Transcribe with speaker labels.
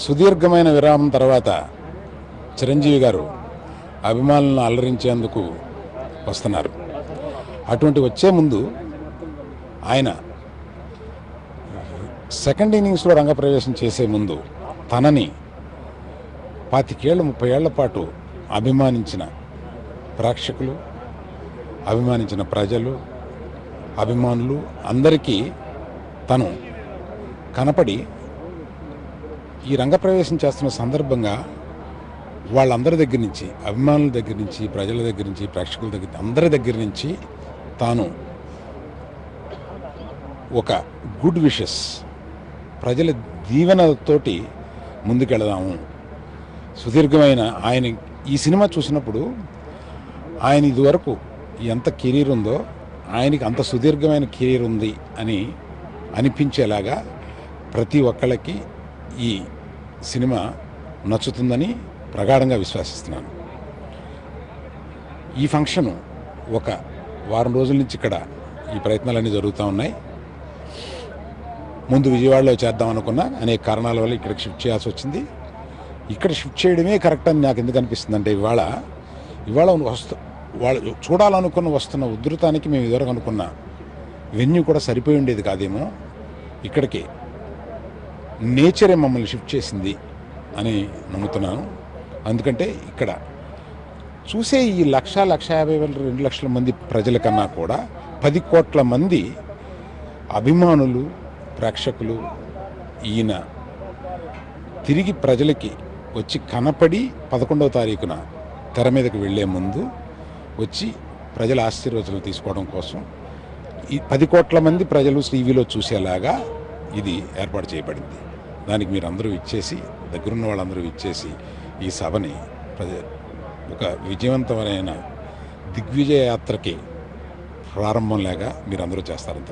Speaker 1: సుదీర్ఘమైన విరామం తర్వాత చిరంజీవి గారు అభిమానులను అలరించేందుకు వస్తున్నారు. అటువంటి వచ్చే ముందు ఆయన సెకండ్ ఇన్నింగ్స్లో రంగప్రవేశం చేసే ముందు తనని 25 ఏళ్ళు 30 ఏళ్ల పాటు అభిమానించిన ప్రేక్షకులు, అభిమానించిన ప్రజలు, అభిమానులు అందరికీ తను కనపడి ఈ రంగప్రవేశం చేస్తున్న సందర్భంగా వాళ్ళందరి దగ్గర నుంచి, అభిమానుల దగ్గర నుంచి, ప్రజల దగ్గర నుంచి, ప్రేక్షకుల దగ్గర, అందరి దగ్గర నుంచి తాను ఒక గుడ్ విషెస్, ప్రజల దీవెనతోటి ముందుకెళదాము. సుదీర్ఘమైన ఆయన ఈ సినిమా చూసినప్పుడు ఆయన ఇదివరకు ఎంత కెరీర్ ఉందో ఆయనకి అంత సుదీర్ఘమైన కెరీర్ ఉంది అని అనిపించేలాగా ప్రతి ఒక్కళ్ళకి ఈ సినిమా నచ్చుతుందని ప్రగాఢంగా విశ్వసిస్తున్నాను. ఈ ఫంక్షన్ ఒక వారం రోజుల నుంచి ఇక్కడ ఈ ప్రయత్నాలన్నీ జరుగుతూ ఉన్నాయి. ముందు విజయవాడలో చేద్దాం అనుకున్నా అనేక కారణాల వల్ల ఇక్కడికి షిఫ్ట్ చేయాల్సి వచ్చింది. ఇక్కడ షిఫ్ట్ చేయడమే కరెక్ట్ అని నాకు ఎందుకు అనిపిస్తుంది అంటే ఇవాళ వాళ్ళు చూడాలనుకున్న వస్తున్న ఉధృతానికి మేము ఇదివరకు అనుకున్న వెన్యూ కూడా సరిపోయి ఉండేది కాదేమో. ఇక్కడికి నేచరే మమ్మల్ని షిఫ్ట్ చేసింది అని నమ్ముతున్నాను. ఎందుకంటే ఇక్కడ చూసే ఈ 1,50,000, 2 లక్షల మంది ప్రజల కన్నా కూడా 10 కోట్ల మంది అభిమానులు, ప్రేక్షకులు ఈయన తిరిగి ప్రజలకి వచ్చి కనపడి 11వ తారీఖున తెర మీదకి వెళ్లే ముందు వచ్చి ప్రజల ఆశీర్వచనం తీసుకోవడం కోసం ఈ 10 కోట్ల మంది ప్రజలు టీవీలో చూసేలాగా ఇది ఏర్పాటు చేయబడింది. దానికి మీరు అందరూ ఇచ్చేసి, దగ్గరున్న వాళ్ళందరూ ఇచ్చేసి ఈ సభని ఒక విజయవంతమైన దిగ్విజయ యాత్రకి ప్రారంభంలాగా మీరందరూ చేస్తారంత